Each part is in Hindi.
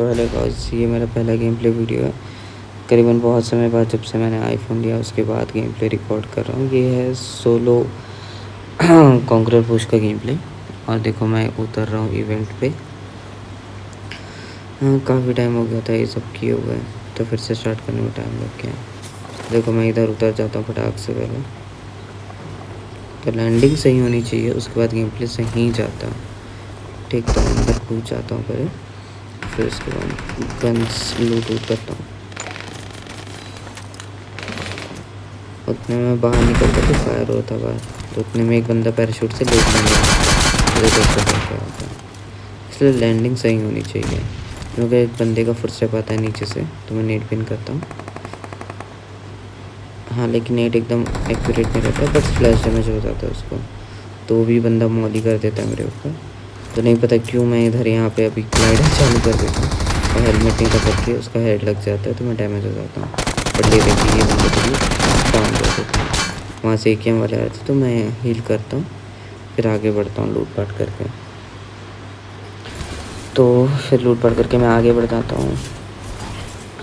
तो हेलो गाइस, ये मेरा पहला गेम प्ले वीडियो है। करीबन बहुत समय बाद जब से मैंने आईफोन लिया उसके बाद गेम प्ले रिकॉर्ड कर रहा हूँ। ये है सोलो कॉन्करर पुश का गेम प्ले। और देखो मैं उतर रहा हूँ इवेंट पे। काफ़ी टाइम हो गया था ये सब किए हुए, तो फिर से स्टार्ट करने में टाइम लग गया। देखो मैं इधर उतर जाता हूँ फटाक से पहले, तो लैंडिंग सही होनी चाहिए, उसके बाद गेम प्ले सही जाता। ठीक, तो अंदर कूद जाता हूँ पहले, फिर उसके बाद गन्स लूट करता हूँ। उतने में बाहर निकलता तो फायर होता बाहर, तो उतने में एक बंदा पैराशूट से लूट लेने क्या होता है। इसलिए लैंडिंग सही होनी चाहिए, क्योंकि एक बंदे का फुटस्टेप आता है नीचे से, तो मैं नेट पिन करता हूँ। हाँ, लेकिन नेट एकदम एक्यूरेट नहीं रहता, बट फ्लैश डैमेज हो जाता है उसको, तो भी बंदा मॉली कर देता है मेरे ऊपर। तो नहीं पता क्यों मैं इधर यहाँ पे अभी ग्लाइडर चालू कर देता हूँ और हेलमेट नहीं लगा के उसका हेड लग जाता है, तो मैं डैमेज हो जाता हूँ। बट ये देखिए, ये बंदे को भी डाउन कर देता हूँ। वहाँ से AKM वाले आए थे, तो मैं हील करता हूँ, फिर आगे बढ़ता हूँ लूटपाट करके। तो फिर लूटपाट करके मैं आगे बढ़ जाता हूँ।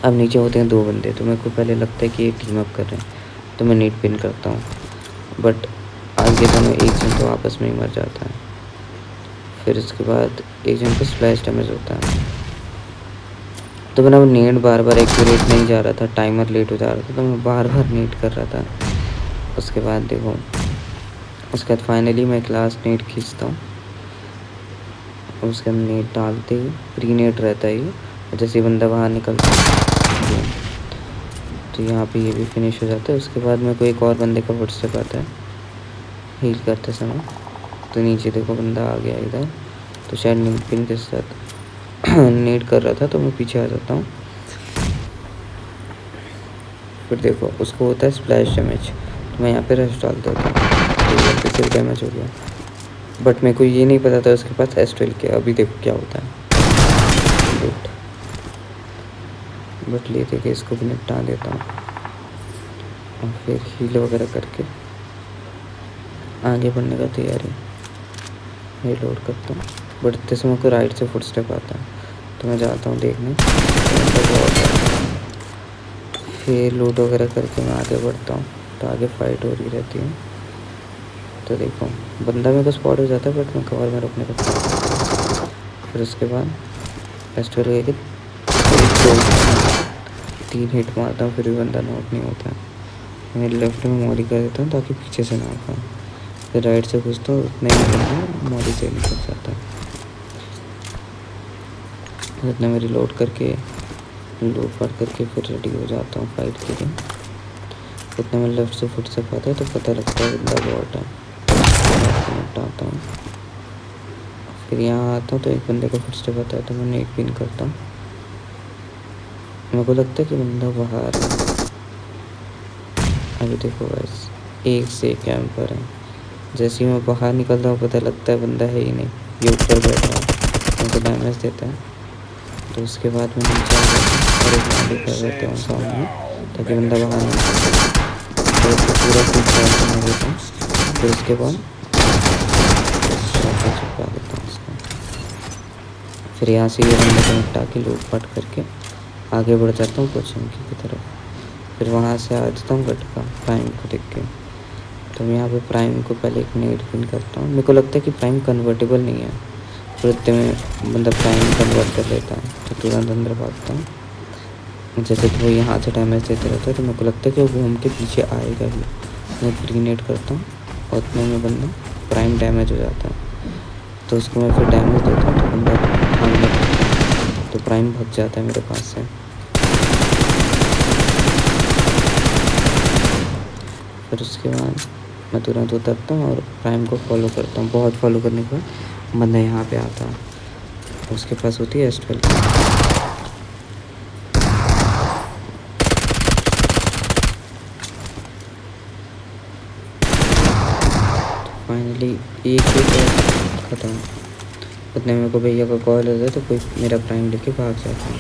अब नीचे होते हैं 2 बंदे, तो मेरे को पहले लगता है कि ये टीम अप कर रहे हैं, तो मैं नेट पिन करता हूँ। बट आगे दोनों एक जन तो आपस में ही मर जाता है। फिर उसके बाद एक जन को स्प्लैश डैमेज होता है, तो मेरा नेट बार बार एक्यूरेट नहीं जा रहा था, टाइमर लेट हो जा रहा था, तो मैं बार बार नेट कर रहा था। उसके बाद देखो, उसके बाद फाइनली मैं एक लास्ट नेट खींचता हूँ। उसके अंदर नेट डालते ही प्री नेट रहता है ये, और जैसे बंदा बाहर निकलता है तो यहाँ पे ये भी फिनिश हो जाता है। उसके बाद मेरे को एक और बंदे का फुटस्टेप आता है हील करते समय, तो नीचे देखो बंदा आ गया इधर, तो शायद नेट पिन के साथ नेट कर रहा था, तो मैं पीछे आ जाता हूँ। फिर देखो उसको होता है स्प्लैश डैमेज, तो मैं यहाँ पे रश डाल देता हूँ, तो यहाँ पे सिर्फ डैमेज हो गया। बट मेरे को ये नहीं पता था उसके पास S12 के। अभी देखो क्या होता है, बट ले देके इसको भी निपटा देता हूँ, और फिर हील वगैरह करके आगे बढ़ने का तैयारी। रीलोड करता हूँ, बट इतने समय को राइट से फुटस्टेप आता है, तो मैं जाता हूँ देखने। फिर लूट वगैरह करके मैं आगे बढ़ता हूँ, तो आगे फाइट हो रही रहती है। तो देखो बंदा मेरे को स्पॉट हो जाता है, बट मैं कवर में रोकने लगता हूँ। फिर उसके बाद S12 लेके 3 हिट मारता हूँ, फिर भी बंदा नॉक नहीं होता है। मैं लेफ्ट में मॉली कर देता हूँ ताकि पीछे से ना आ पाए। फिर राइट से घुसता हूँ, उतने ही बंदा मॉली से निकल जाता है। उतने में रिलोड करके लूट पाट करके फिर रेडी हो जाता हूँ फाइट के लिए। उतने में लेफ्ट से फुट से पाता है, तो पता लगता है बंदा बॉट है, निपटाता हूँ। फिर यहाँ आता हूँ, तो एक बंदे का फुटस्टेप आता है, तो मैं नेट पिन करता हूँ। मेरे को लगता है कि बंदा बाहर है। अभी देखो बस एक से कैंपर है। जैसे ही मैं बाहर निकलता हूँ, पता लगता है बंदा है ही नहीं, ये ऊपर बैठा है, मुझे डैमेज देता है। तो उसके बाद मैं नीचे आ जाता हूँ और एक गाड़ी कर देता हूँ सामने, ताकि बंदा बाहर नहीं निकल। तो पूरा फुल शॉट बना देता हूँ। फिर उसके बाद चिपका देता हूँ उसको। फिर यहाँ से ये बंदे को निपटा के लूटपाट करके आगे बढ़ जाता हूँ कोचिंग की तरफ। फिर वहाँ से आ जाता हूँ गटका प्राइम को देख के, तो मैं यहाँ पे प्राइम को पहले एक नेट पिन करता हूँ। मेरे को लगता है कि प्राइम कन्वर्टेबल नहीं है, फिर इतने में बंदा प्राइम कन्वर्ट कर लेता है, तो तुरंत अंदर भागता हूँ। जैसे कि वो यहाँ से डैमेज देते रहता है, तो मेरे को लगता है कि वो घूम के पीछे आएगा ही। मैं प्री नेट करता हूँ और उतने में बंदा प्राइम डैमेज हो जाता है, तो उसको मैं फिर डैमेज देता हूँ, तो बंदा भागने लगता है, तो प्राइम भाग जाता है मेरे पास से। फिर उसके बाद मैं तुरंत उतरता हूँ और प्राइम को फॉलो करता हूँ। बहुत फॉलो करने के बाद बंदा यहाँ पे आता है, उसके पास होती है S12। फाइनली एक ख़त्म। उतने मेरे को भैया का कॉल होता है, तो कोई मेरा प्राइम लेके भाग जाता है,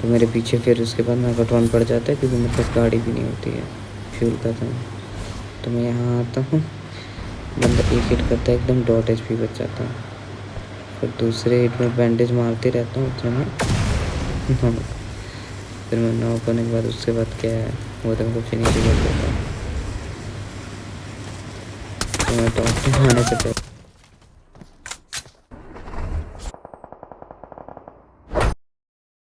तो मेरे पीछे फिर उसके बाद मेरा कटवान पड़ जाता है, क्योंकि मेरे पास गाड़ी भी नहीं होती है फ्यूल का था। तो मैं यहाँ आता हूँ, बंदा एक हिट करता है, एकदम .HP बच जाता है। फिर दूसरे हिट में बैंडेज मारते रहता हूँ, उतने में हाँ, फिर मैं नॉक होने के बाद उसके बाद क्या है वो तो हमको फिनिश कर देता। तो मैं टॉप 10 आने से पहले